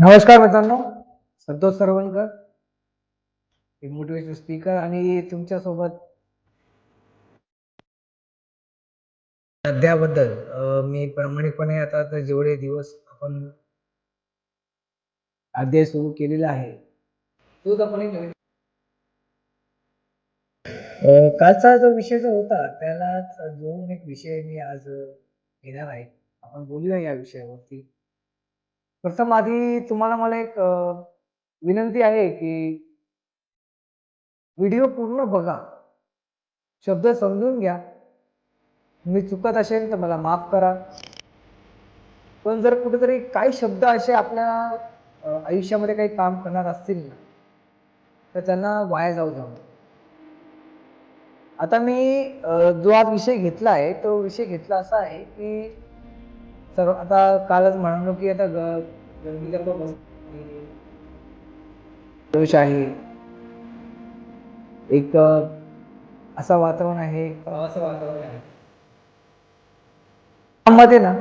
नमस्कार मित्रांनो, संतोष सरवणकर, एक मोटिवेशनल स्पीकर आणि तुमच्यासोबत सध्याबद्दल मी प्रामाणिकपणे आता तर जेवढे दिवस आपण अध्याय सुरू केलेला आहे तोच आपण कालचा जो विषय जो होता त्यालाच जोडून एक विषय मी आज घेणार आहे. आपण बोलूया या विषयावरती. प्रथम आधी तुम्हाला मला एक विनंती आहे की व्हिडिओ पूर्ण बघा, शब्द समजून घ्या. मी चुकत असेल तर मला माफ करा. पण जर कुठेतरी काही शब्द असे आपल्या आयुष्यामध्ये काही काम करणार असतील ना, तर त्यांना वाया जाऊ द्या. आता मी जो आज विषय घेतला आहे तो विषय घेतला असा आहे की सर्व आता कालच म्हणालो की आता आहे एक असं वातावरण आहे, असं वातावरण आहे मध्ये ना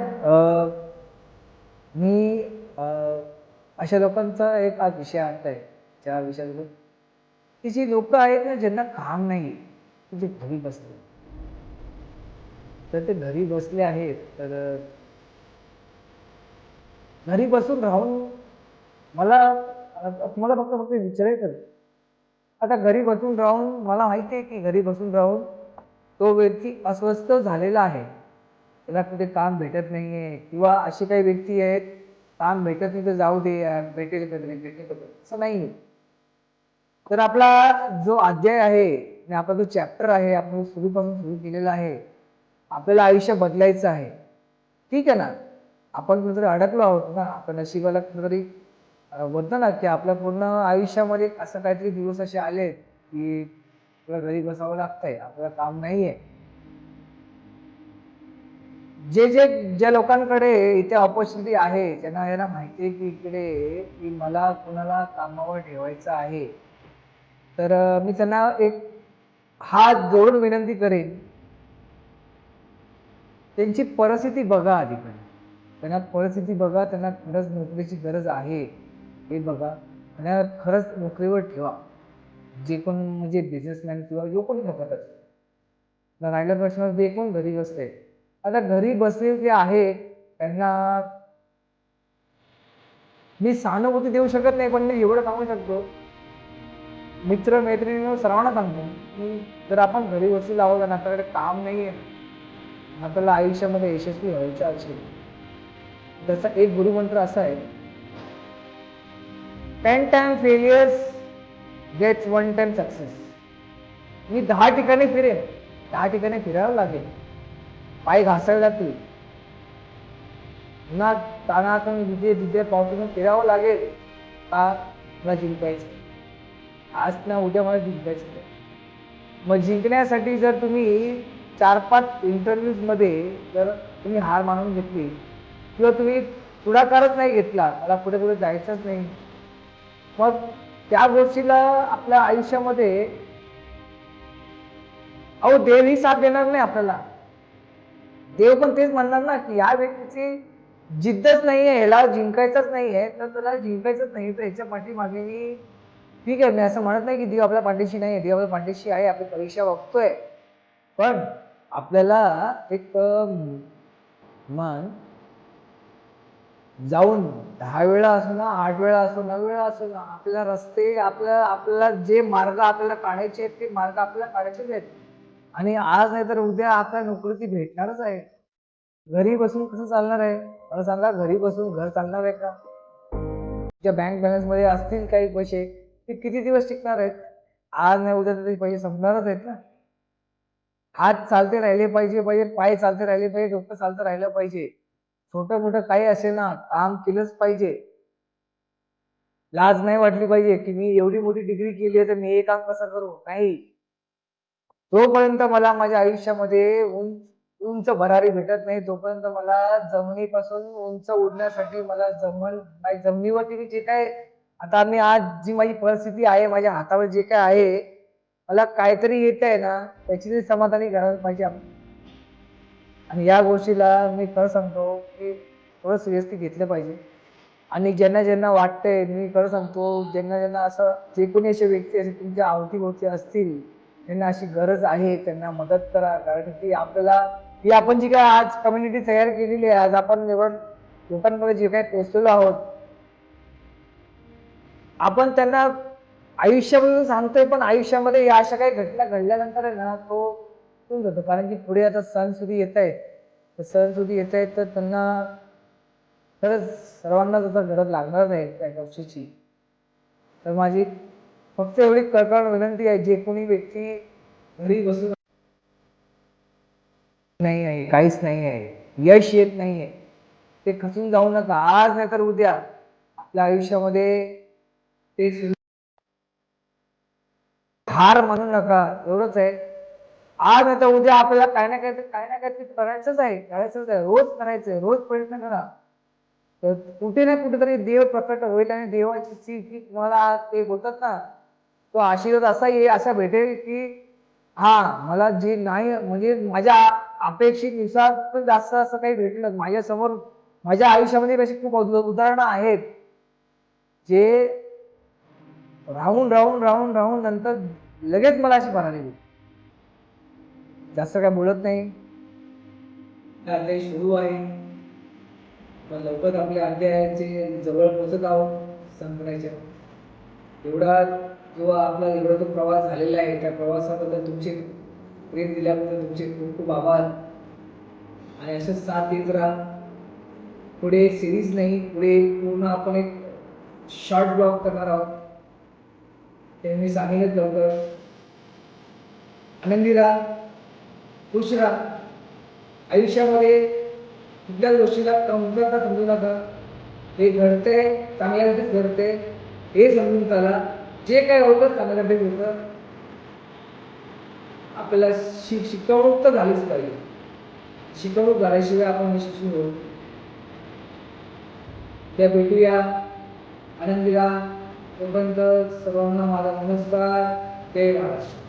मी अशा लोकांचा एक आज विषय आणलाय ज्या विषयावर की जी लोक आहेत ना ज्यांना काम नाही, जे घरी बसले, तर ते घरी बसले आहेत तर घरी बसून राहून मला तुम्हाला फक्त फक्त विचारायचं, आता घरी बसून राहून मला माहिती आहे की घरी बसून राहून तो व्यक्ती अस्वस्थ झालेला आहे, त्याला कुठे काम भेटत नाहीये किंवा अशी काही व्यक्ती आहेत काम भेटत नाही तर जाऊ दे भेटेल कधी भेटेल असं नाही. तर आपला जो अध्याय आहे आणि आपला जो चॅप्टर आहे आपण सुरू केलेला आहे, आपल्याला आयुष्य बदलायचं आहे, ठीक आहे ना. आपण कुठेतरी अडकलो आहोत ना, आपण नशिबाला कुठेतरी बोलतो ना की आपल्या पूर्ण आयुष्यामध्ये असं काहीतरी दिवस असे आले की तुला घरी बसावं लागतंय, आपल्याला काम नाहीये. ज्या लोकांकडे इथे ऑपॉर्च्युनिटी आहे, त्यांना याला माहिती आहे की इकडे की मला कोणाला कामावर ठेवायचं आहे, तर मी त्यांना एक हात जोडून विनंती करेन, त्यांची परिस्थिती बघा आधी. त्यांना परिस्थिती बघा, त्यांना खरंच नोकरीची गरज आहे हे बघा, त्यांना खरंच नोकरीवर ठेवा. जे कोण म्हणजे बिझनेसमॅन किंवा जो कोणी बघत असेल, राहिला प्रश्न जे कोण घरी बसते, आता घरी बसले जे आहे त्यांना मी सहानुभूती देऊ शकत नाही, पण मी एवढं सांगू शकतो, मित्र मैत्रिणी सर्वांना सांगतो की जर आपण घरी बसलेलो आहोत आणि आपल्याकडे काम नाहीये, आपल्याला आयुष्यामध्ये यशस्वी व्हायचं असेल, त्याचा एक गुरुमंत्र असा आहे, 10 time failures gets 1 time success. मी 10 ठिकाणी फिरेन, 10 ठिकाणी फिरावं लागेल, पाय घासावे लागतील, पुन्हा तानातून जिथे पावसातून फिरावं लागेल का मला जिंकायचं, आज ना उद्या मला जिंकायचं. मग जिंकण्यासाठी जर तुम्ही 4-5 इंटरव्ह्यूज मध्ये जर तुम्ही हार मानून घेतली किंवा तुम्ही पुढाकारच नाही घेतला, मला पुढे पुढे जायचंच नाही, मग त्या गोष्टीला आपल्या आयुष्यामध्ये अहो देवही साथ देणार नाही आपल्याला. देव पण तेच म्हणणार ना की या व्यक्तीची जिद्दच नाहीये, ह्याला जिंकायचंच नाहीये, तर त्याला जिंकायचंच नाही, तर ह्याच्या पाठीमागे मी ठीक आहे, मी असं म्हणत नाही की देव आपल्या पाठीशी नाहीये, देव आपल्या पाठीशी आहे, आपली परीक्षा बघतोय, पण आपल्याला एक मन जाऊन 10 वेळा असो ना, 8 वेळा असो, 9 वेळा असो ना, आपल्या रस्ते आपल्याला जे मार्ग आपल्याला काढायचे आहेत ते मार्ग आपल्याला काढायचेच आहेत. आणि आज नाही तर उद्या आपल्या नोकरी भेटणारच आहे. घरी बसून कसं चालणार आहे मला सांगा? घरी बसून घर चालणार आहे का? ज्या बँक बॅलन्स मध्ये असतील काही पैसे, ते किती दिवस टिकणार आहेत? आज नाही उद्या तरी पैसे संपणारच आहेत ना. हात चालते राहिले पाहिजे, पाय चालते राहिले पाहिजे, डोकं चालतं राहिलं पाहिजे. छोटं मोठं काही असेल ना, काम केलंच पाहिजे. लाज नाही वाटली पाहिजे की मी एवढी मोठी डिग्री केली आहे तर मी हे काम कसं करू, नाही. जोपर्यंत मला माझ्या आयुष्यामध्ये उंच भरारी भेटत नाही, तोपर्यंत मला जमिनीपासून उंच उडण्यासाठी मला जमिनीवरती जे काय आता मी आज जी माझी परिस्थिती आहे, माझ्या हातावर जे काय आहे, मला काहीतरी येत आहे ना, त्याची समाधानी करायला पाहिजे आपण. आणि या गोष्टीला मी खरं सांगतो की थोडं सिरियसली घेतलं पाहिजे. आणि ज्यांना ज्यांना वाटतंय, मी खरं सांगतो, ज्यांना ज्यांना असं जे कोणी असे व्यक्ती असे तुमच्या अवतीभोवती असतील, त्यांना अशी गरज आहे, त्यांना मदत करा. कारण की आपल्याला ही आपण जी काय आज कम्युनिटी तयार केलेली आहे, आज आपण एवढं लोकांमध्ये जे काही पोहोचलेलो आहोत, आपण त्यांना आयुष्याबद्दल सांगतोय, पण आयुष्यामध्ये या अशा काही घटना घडल्यानंतर आहे ना, तो होऊन जातो. कारण की पुढे आता सणसुदी येत आहेत, तर सणसुदी येत आहेत, तर त्यांना खरंच सर्वांनाच आता गरज लागणार नाही त्या गोष्टीची. तर माझी फक्त एवढी कळकळ विनंती आहे, जे कोणी व्यक्ती घरी बसून नाही आहे, काहीच नाही आहे, यश येत नाहीये, ते खचून जाऊ नका. आज नाही तर उद्या आपल्या आयुष्यामध्ये ते हार म्हणू नका, एवढंच आहे. आज नाही तर उद्या आपल्याला काय ना काय ते करायचंच आहे, करायचंच आहे, रोज करायचंय, रोज प्रयत्न करा. तर कुठे ना कुठेतरी देव प्रकट होईल आणि देवाची जी तुम्हाला ते बोलतात ना, तो आशीर्वाद असा येईल, असा भेटेल की हा मला जे नाही म्हणजे माझ्या अपेक्षेनुसार पण जास्त असं काही भेटलं माझ्या समोर. माझ्या आयुष्यामध्ये कशी खूप उदाहरणं आहेत, जे राहून राहून राहून राहून नंतर लगेच मला अशी म्हणाली. जास्त काय बोलत नाही, अध्याय सुरू आहे, पण लवकर आपल्या अध्यायाचे जवळ पोहोचत आहोत संपण्याच्या. एवढा जो आपला एवढा जो प्रवास झालेला आहे, त्या प्रवासाबद्दल तुमचे प्रेम दिल्याबद्दल तुमचे खूप खूप आभार. आणि असं साथ देत राहा. पुढे सिरीज नाही, पुढे पूर्ण आपण एक शॉर्ट ब्लॉग करणार आहोत, ते मी सांगेनच लवकर. आनंदी राहा, खुश राहा. आयुष्यामध्ये कुठल्याच गोष्टीला कमतरता समजू नका. हे घडते चांगल्यासाठीच घडते हे समजून चला. जे काय होतं चांगल्यासाठी होतं. आपल्याला शिकवणूक तर झालीच पाहिजे. शिकवणूक झाल्याशिवाय आपण यशस्वी होऊ. त्या भेटूया, आनंदी राहा. तोपर्यंत सर्वांना माझा नमस्कार. जय महाराष्ट्र.